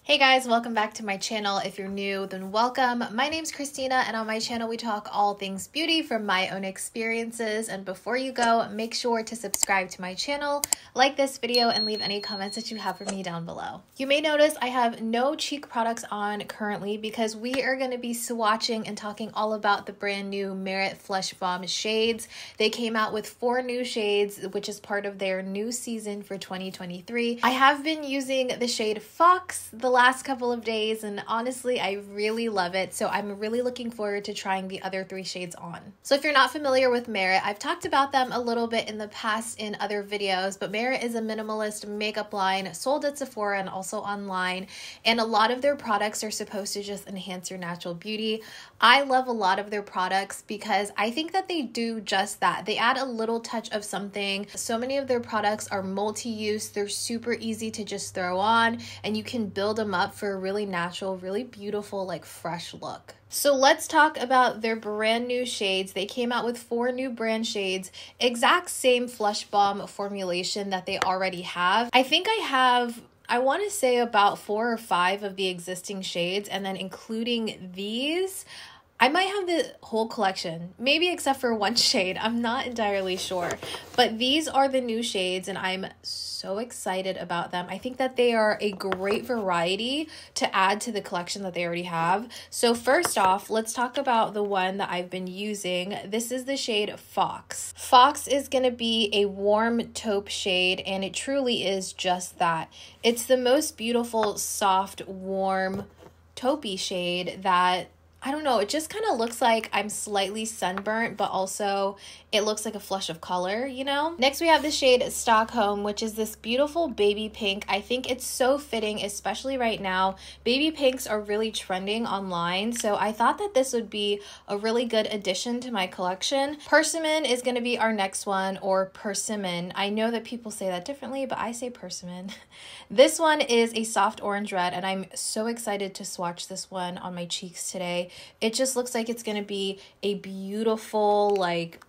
Hey guys, welcome back to my channel. If you're new, then welcome. My name's Christina, and on my channel we talk all things beauty from my own experiences. And before you go, make sure to subscribe to my channel, like this video, and leave any comments that you have for me down below. You may notice I have no cheek products on currently because we are going to be swatching and talking all about the brand new Merit Flush Balm shades. They came out with 4 new shades, which is part of their new season for 2023. I have been using the shade Fox the last couple of days, and honestly I really love it, so I'm really looking forward to trying the other 3 shades on. So if you're not familiar with Merit, I've talked about them a little bit in the past in other videos, but Merit is a minimalist makeup line sold at Sephora and also online, and a lot of their products are supposed to just enhance your natural beauty. I love a lot of their products because I think that they do just that. They add a little touch of something. So many of their products are multi-use. They're super easy to just throw on, and you can build them up for a really natural, really beautiful, like fresh look. So let's talk about their brand new shades. They came out with 4 new brand shades, exact same Flush Balm formulation that they already have. I think I want to say about 4 or 5 of the existing shades, and then including these, I might have the whole collection, maybe except for 1 shade. I'm not entirely sure, but these are the new shades and I'm so excited about them. I think that they are a great variety to add to the collection that they already have. So first off, let's talk about the one that I've been using. This is the shade Fox. Fox is going to be a warm taupe shade, and it truly is just that. It's the most beautiful, soft, warm taupey shade that, I don't know, it just kind of looks like I'm slightly sunburnt, but also it looks like a flush of color, you know? Next we have the shade Stockholm, which is this beautiful baby pink. I think it's so fitting, especially right now. Baby pinks are really trending online, so I thought that this would be a really good addition to my collection. Persimmon is going to be our next one, or persimmon. I know that people say that differently, but I say persimmon. This one is a soft orange red, and I'm so excited to swatch this one on my cheeks today. It just looks like it's going to be a beautiful, like,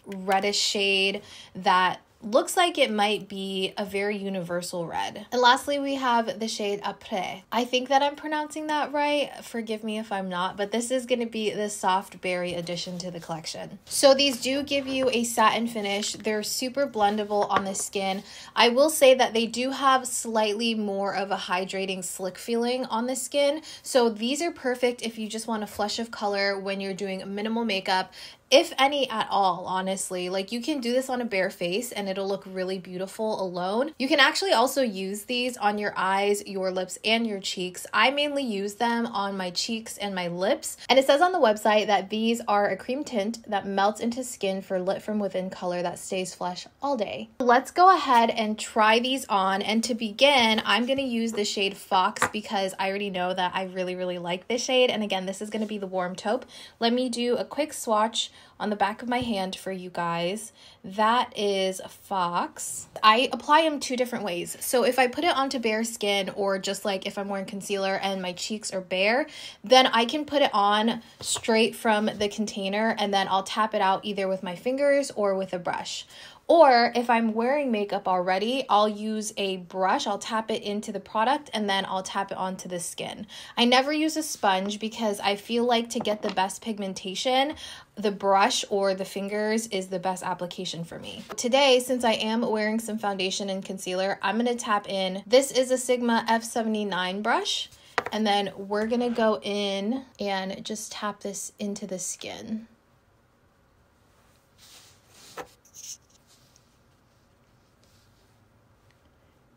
reddish shade that looks like it might be a very universal red. And lastly, we have the shade Apres. I think that I'm pronouncing that right. Forgive me if I'm not, but this is going to be the soft berry addition to the collection. So these do give you a satin finish. They're super blendable on the skin. I will say that they do have slightly more of a hydrating, slick feeling on the skin. So these are perfect if you just want a flush of color when you're doing minimal makeup, if any at all, honestly. Like, you can do this on a bare face and it'll look really beautiful alone. You can actually also use these on your eyes, your lips, and your cheeks. I mainly use them on my cheeks and my lips. And it says on the website that these are a cream tint that melts into skin for lit from within color that stays fresh all day. Let's go ahead and try these on. And to begin, I'm gonna use the shade Fox because I already know that I really, really like this shade. And again, this is gonna be the warm taupe. Let me do a quick swatch on the back of my hand for you guys. That is Fox. I apply them 2 different ways. So if I put it onto bare skin, or just like if I'm wearing concealer and my cheeks are bare, then I can put it on straight from the container and then I'll tap it out either with my fingers or with a brush. Or if I'm wearing makeup already, I'll use a brush, I'll tap it into the product, and then I'll tap it onto the skin. I never use a sponge because I feel like to get the best pigmentation, the brush or the fingers is the best application for me. Today, since I am wearing some foundation and concealer, I'm going to tap in. This is a Sigma F79 brush, and then we're going to go in and just tap this into the skin.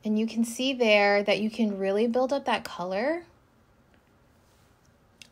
And you can see there that you can really build up that color.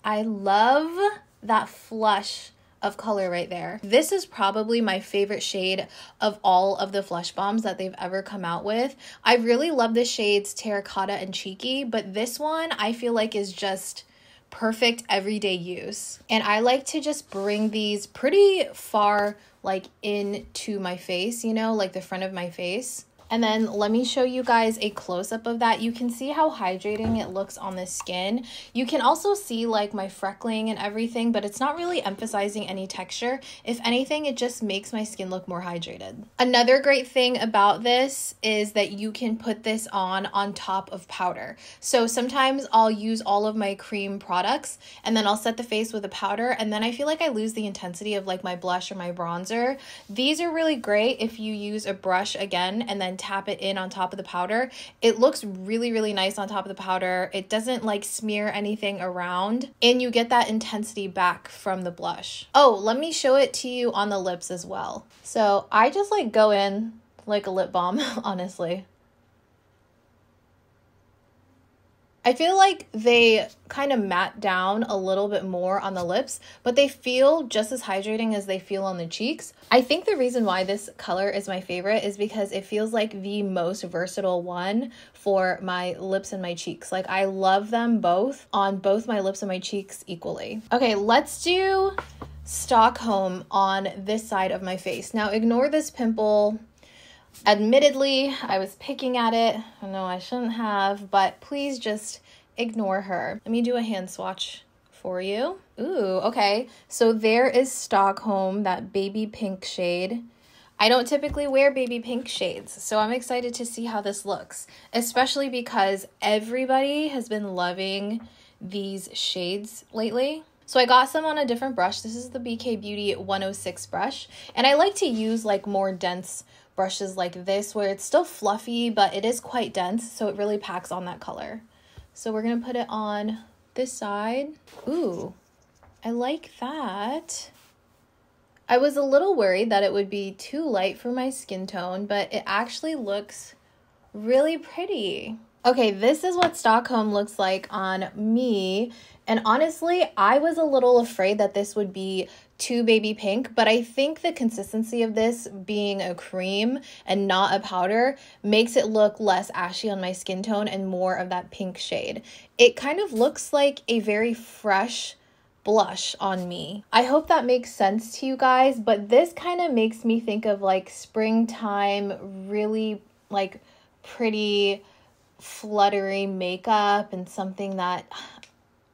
I love that flush of color right there. This is probably my favorite shade of all of the Flush Balms that they've ever come out with. I really love the shades Terracotta and Cheeky, but this one I feel like is just perfect everyday use. And I like to just bring these pretty far, like into my face, you know, like the front of my face. And then let me show you guys a close-up of that. You can see how hydrating it looks on the skin. You can also see like my freckling and everything, but it's not really emphasizing any texture. If anything, it just makes my skin look more hydrated. Another great thing about this is that you can put this on top of powder. So sometimes I'll use all of my cream products and then I'll set the face with a powder, and then I feel like I lose the intensity of like my blush or my bronzer. These are really great if you use a brush again and then tap it in on top of the powder. It looks really, really nice on top of the powder. It doesn't like smear anything around, and you get that intensity back from the blush. Oh, let me show it to you on the lips as well. So I just like go in like a lip balm, honestly. I feel like they kind of matte down a little bit more on the lips, but they feel just as hydrating as they feel on the cheeks. I think the reason why this color is my favorite is because it feels like the most versatile one for my lips and my cheeks. Like I love them both on both my lips and my cheeks equally. Okay, let's do Stockholm on this side of my face. Now ignore this pimple. Admittedly, I was picking at it. I know I shouldn't have, but please just ignore her. Let me do a hand swatch for you. Ooh, okay. So there is Stockholm, that baby pink shade. I don't typically wear baby pink shades, so I'm excited to see how this looks, especially because everybody has been loving these shades lately. So I got some on a different brush. This is the BK Beauty 106 brush, and I like to use like more dense brushes like this where it's still fluffy, but it is quite dense, so it really packs on that color. So we're gonna put it on this side. Ooh, I like that. I was a little worried that it would be too light for my skin tone, but it actually looks really pretty. Okay, this is what Stockholm looks like on me. And honestly, I was a little afraid that this would be too baby pink, but I think the consistency of this being a cream and not a powder makes it look less ashy on my skin tone and more of that pink shade. It kind of looks like a very fresh blush on me. I hope that makes sense to you guys, but this kind of makes me think of like springtime, really like pretty fluttery makeup and something that,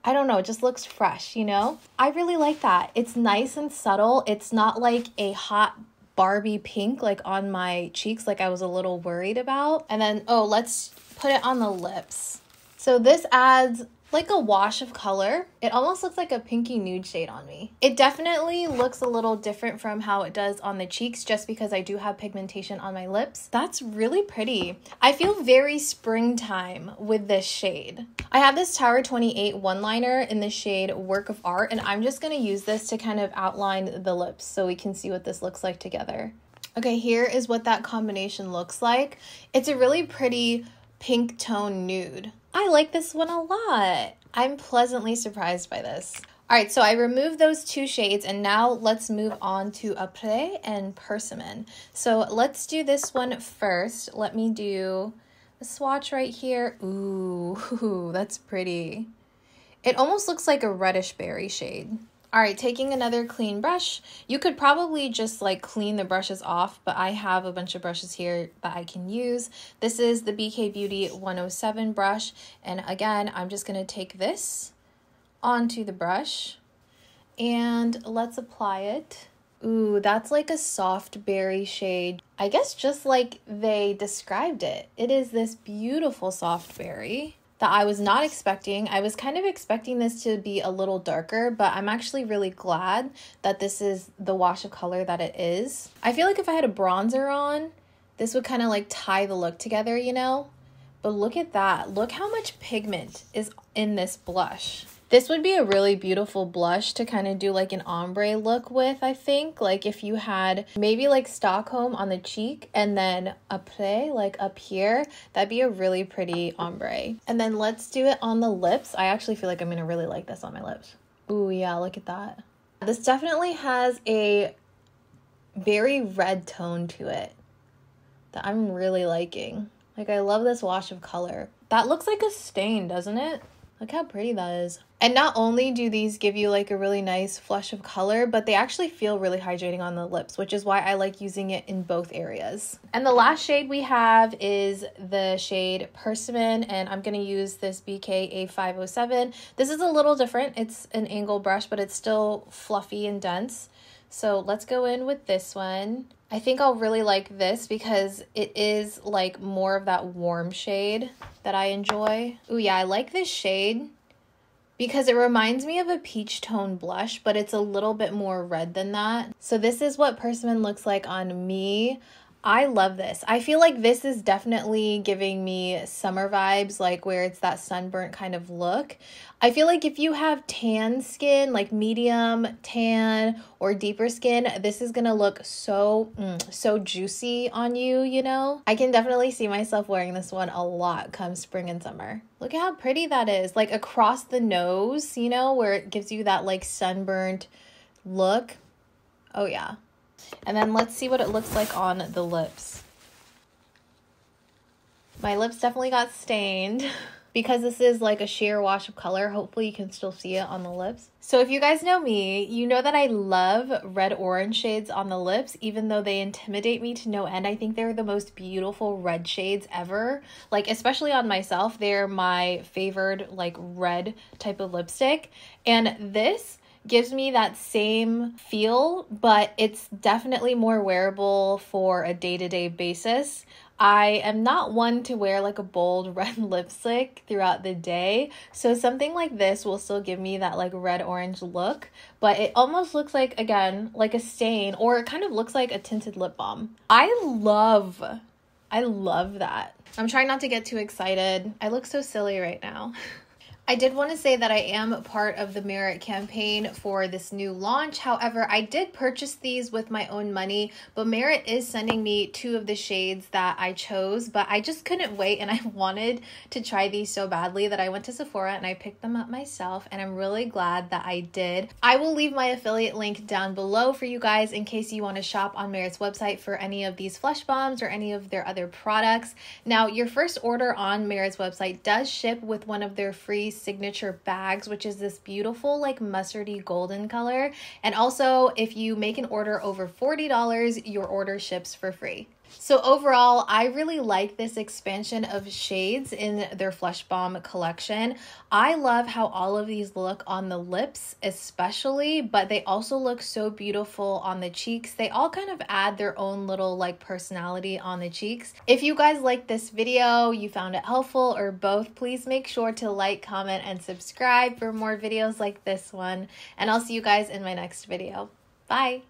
I don't know, it just looks fresh, you know? I really like that. It's nice and subtle. It's not like a hot Barbie pink like on my cheeks like I was a little worried about. And then, oh, let's put it on the lips. So this adds like a wash of color. It almost looks like a pinky nude shade on me. It definitely looks a little different from how it does on the cheeks just because I do have pigmentation on my lips. That's really pretty. I feel very springtime with this shade. I have this Tower 28 one-liner in the shade Work of Art, and I'm just gonna use this to kind of outline the lips so we can see what this looks like together. Okay, here is what that combination looks like. It's a really pretty pink tone nude. I like this one a lot. I'm pleasantly surprised by this. All right, so I removed those two shades, and now let's move on to Apres and Persimmon. So let's do this one first. Let me do a swatch right here. Ooh, that's pretty. It almost looks like a reddish berry shade. All right, taking another clean brush. You could probably just like clean the brushes off, but I have a bunch of brushes here that I can use. This is the BK Beauty 107 brush. And again, I'm just gonna take this onto the brush and let's apply it. Ooh, that's like a soft berry shade. I guess just like they described it. It is this beautiful soft berry that I was not expecting. I was kind of expecting this to be a little darker, but I'm actually really glad that this is the wash of color that it is. I feel like if I had a bronzer on, this would kind of like tie the look together, you know? But look at that. Look how much pigment is in this blush. This would be a really beautiful blush to kind of do like an ombre look with, I think. Like if you had maybe like Stockholm on the cheek and then Apres like up here, that'd be a really pretty ombre. And then let's do it on the lips. I actually feel like I'm gonna really like this on my lips. Ooh, yeah, look at that. This definitely has a very red tone to it that I'm really liking. Like I love this wash of color. That looks like a stain, doesn't it? Look how pretty that is. And not only do these give you like a really nice flush of color, but they actually feel really hydrating on the lips, which is why I like using it in both areas. And the last shade we have is the shade Persimmon, and I'm going to use this BK A507. This is a little different. It's an angle brush, but it's still fluffy and dense. So let's go in with this one. I think I'll really like this because it is like more of that warm shade that I enjoy. Ooh, yeah, I like this shade because it reminds me of a peach tone blush, but it's a little bit more red than that. So this is what Persimmon looks like on me. I love this. I feel like this is definitely giving me summer vibes, like where it's that sunburnt kind of look. I feel like if you have tan skin, like medium tan or deeper skin, this is gonna look so juicy on you, you know? I can definitely see myself wearing this one a lot come spring and summer. Look at how pretty that is, like across the nose, you know, where it gives you that like sunburnt look. Oh yeah. And then let's see what it looks like on the lips. My lips definitely got stained because this is like a sheer wash of color. Hopefully you can still see it on the lips. So if you guys know me, you know that I love red orange shades on the lips, even though they intimidate me to no end. I think they're the most beautiful red shades ever. Like, especially on myself, they're my favored like red type of lipstick. And this gives me that same feel, but it's definitely more wearable for a day-to-day basis. I am not one to wear like a bold red lipstick throughout the day, so something like this will still give me that like red orange look, but it almost looks like, again, like a stain, or it kind of looks like a tinted lip balm. I love that. I'm trying not to get too excited. I look so silly right now. I did want to say that I am part of the Merit campaign for this new launch. However, I did purchase these with my own money, but Merit is sending me 2 of the shades that I chose, but I just couldn't wait and I wanted to try these so badly that I went to Sephora and I picked them up myself, and I'm really glad that I did. I will leave my affiliate link down below for you guys in case you want to shop on Merit's website for any of these Flush Balms or any of their other products. Now, your first order on Merit's website does ship with one of their free signature bags, which is this beautiful like mustardy golden color. And also, if you make an order over $40, your order ships for free. So overall, I really like this expansion of shades in their Flush Balm collection. I love how all of these look on the lips especially, but they also look so beautiful on the cheeks. They all kind of add their own little like personality on the cheeks. If you guys liked this video, you found it helpful, or both, please make sure to like, comment, and subscribe for more videos like this one. And I'll see you guys in my next video. Bye!